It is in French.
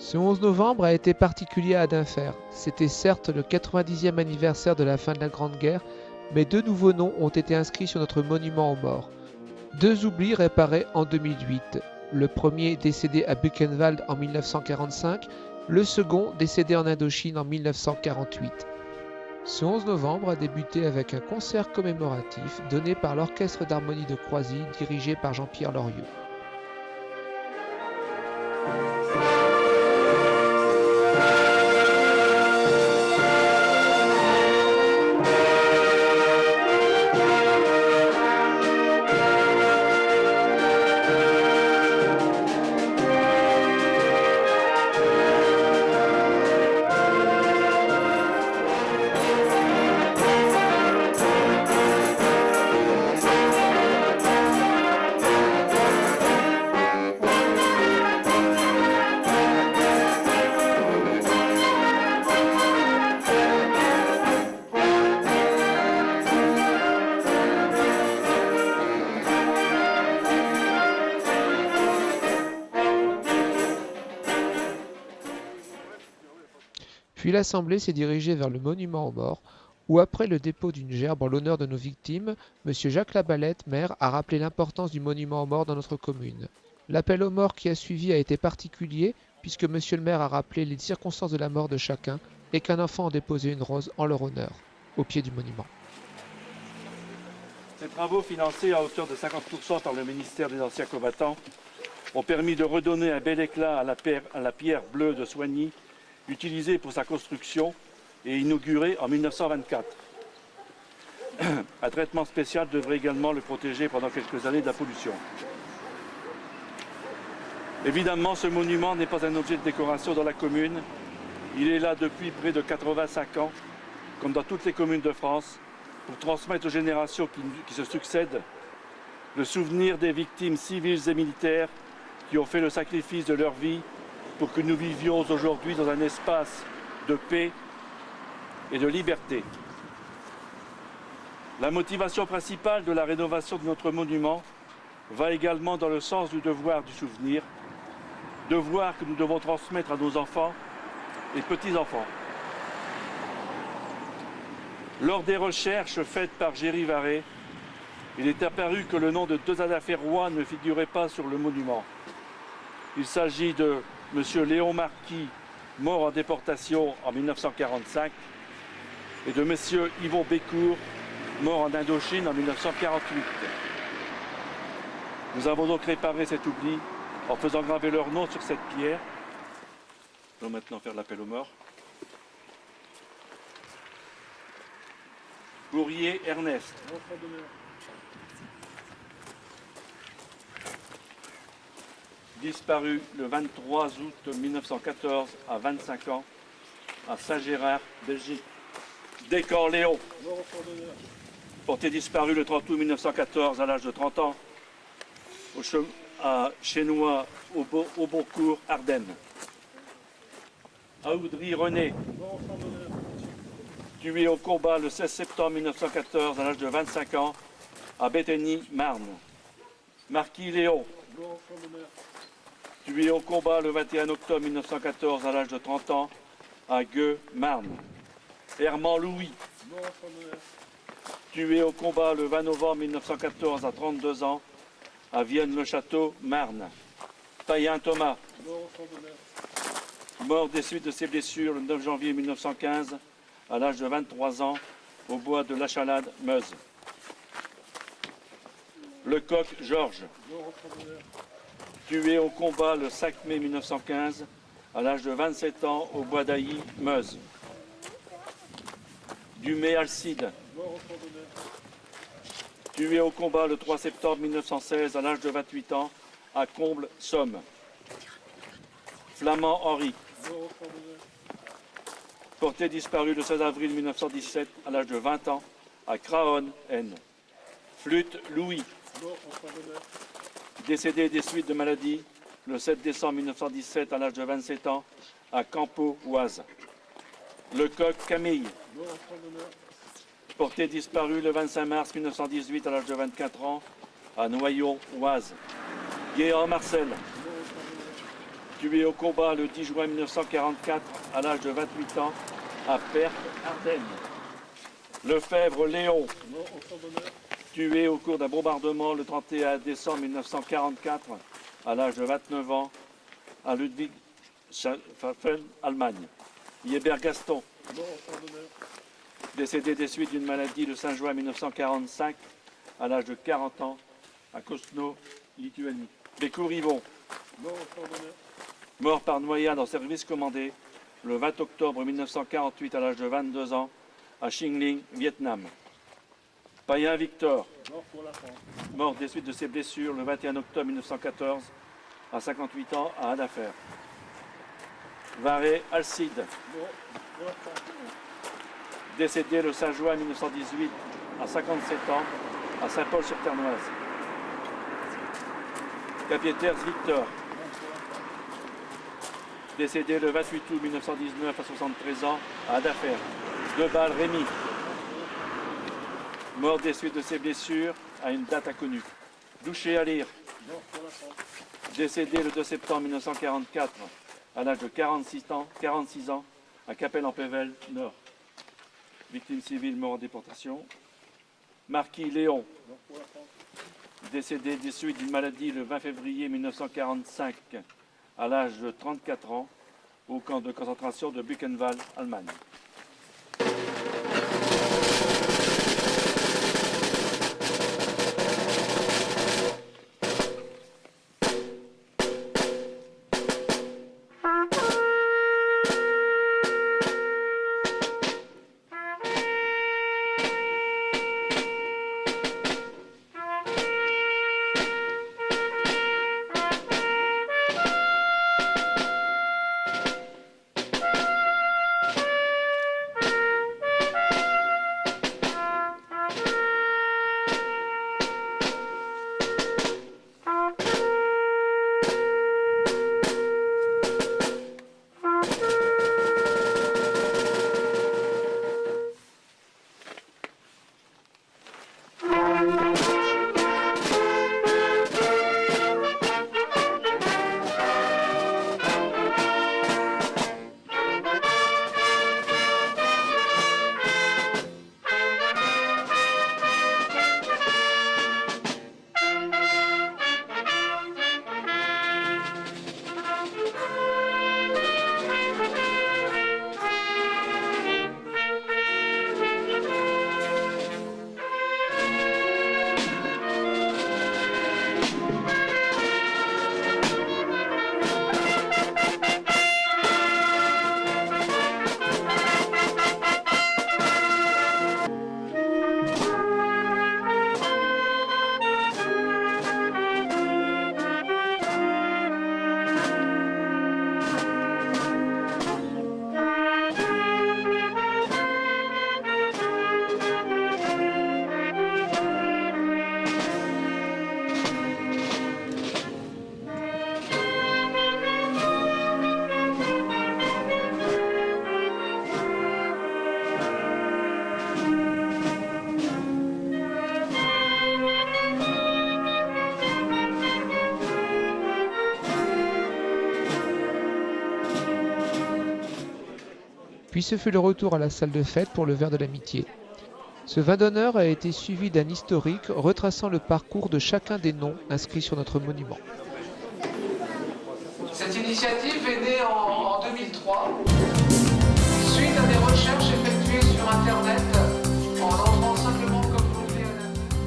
Ce 11 novembre a été particulier à Dunfer. C'était certes le 90e anniversaire de la fin de la Grande Guerre, mais deux nouveaux noms ont été inscrits sur notre monument aux morts. Deux oublis réparés en 2008. Le premier décédé à Buchenwald en 1945, le second décédé en Indochine en 1948. Ce 11 novembre a débuté avec un concert commémoratif donné par l'Orchestre d'harmonie de Croisy dirigé par Jean-Pierre Loriot. Puis l'Assemblée s'est dirigée vers le monument aux morts, où après le dépôt d'une gerbe en l'honneur de nos victimes, M. Jacques Labalette, maire, a rappelé l'importance du monument aux morts dans notre commune. L'appel aux morts qui a suivi a été particulier, puisque M. le maire a rappelé les circonstances de la mort de chacun et qu'un enfant a déposé une rose en leur honneur, au pied du monument. Ces travaux, financés à hauteur de 50% par le ministère des Anciens Combattants, ont permis de redonner un bel éclat à la pierre bleue de Soigny, utilisée pour sa construction et inaugurée en 1924. Un traitement spécial devrait également le protéger pendant quelques années de la pollution. Évidemment, ce monument n'est pas un objet de décoration dans la commune. Il est là depuis près de 85 ans, comme dans toutes les communes de France, pour transmettre aux générations qui se succèdent le souvenir des victimes civiles et militaires qui ont fait le sacrifice de leur vie pour que nous vivions aujourd'hui dans un espace de paix et de liberté. La motivation principale de la rénovation de notre monument va également dans le sens du devoir du souvenir, devoir que nous devons transmettre à nos enfants et petits-enfants. Lors des recherches faites par Géry Varé, il est apparu que le nom de deux Adaferrois ne figurait pas sur le monument. Il s'agit de M. Léon Marquis, mort en déportation en 1945, et de M. Yvon Bécourt, mort en Indochine en 1948. Nous avons donc réparé cet oubli en faisant graver leur nom sur cette pierre. Nous allons maintenant faire l'appel aux morts. Bourrier Ernest. Disparu le 23 août 1914 à 25 ans à Saint-Gérard, Belgique. Descamps Léon. Porté disparu le 30 août 1914 à l'âge de 30 ans à Chénois, au Beaucourt, Ardennes. Aoudry René. Tué au combat le 16 septembre 1914 à l'âge de 25 ans à Bétheny, Marne. Marquis Léon. Tué au combat le 21 octobre 1914 à l'âge de 30 ans à Gueux, Marne. Herman Louis. Tué au combat le 20 novembre 1914 à 32 ans à Vienne-le-Château, Marne. Payen Thomas. Mort des suites de ses blessures le 9 janvier 1915 à l'âge de 23 ans au bois de l'Achalade, Meuse. Lecoq Georges. Tué au combat le 5 mai 1915 à l'âge de 27 ans au bois d'Ailly, Meuse. Dumay Alcide. Tué au combat le 3 septembre 1916 à l'âge de 28 ans à Combles, Somme. Flamand Henri. Porté disparu le 16 avril 1917 à l'âge de 20 ans à Craonne, Aisne. Flûte Louis. Décédé des suites de maladie le 7 décembre 1917 à l'âge de 27 ans à Campeau, Oise. Lecoq Camille. Porté disparu le 25 mars 1918 à l'âge de 24 ans à Noyon, Oise. Guéant Marcel. tué au combat le 10 juin 1944 à l'âge de 28 ans à Perpes, Ardennes. Lefebvre Léon, tué au cours d'un bombardement le 31 décembre 1944 à l'âge de 29 ans à Ludwigshafen, Allemagne. Hébert Gaston, décédé des suites d'une maladie le 5 juin 1945 à l'âge de 40 ans à Kosno, Lituanie. Bécourt Yvon, mort par noyade en service commandé le 20 octobre 1948 à l'âge de 22 ans à Chinh-Linh, Vietnam. Payen Victor, mort des suites de ses blessures le 21 octobre 1914 à 58 ans à Hadafers. Varé Alcide, décédé le 5 juin 1918 à 57 ans à Saint-Paul-sur-Ternoise. Capieters Victor, décédé le 28 août 1919 à 73 ans à Hadafers. Debal Rémy, mort des suites de ses blessures à une date inconnue. Douché Alire, décédé le 2 septembre 1944 à l'âge de 46 ans à Capelle-en-Pévèle Nord. Victime civile mort en déportation. Marquis Léon, décédé des suites d'une maladie le 20 février 1945 à l'âge de 34 ans au camp de concentration de Buchenwald, Allemagne. Puis ce fut le retour à la salle de fête pour le verre de l'amitié. Ce vin d'honneur a été suivi d'un historique retraçant le parcours de chacun des noms inscrits sur notre monument. Cette initiative est née en 2003.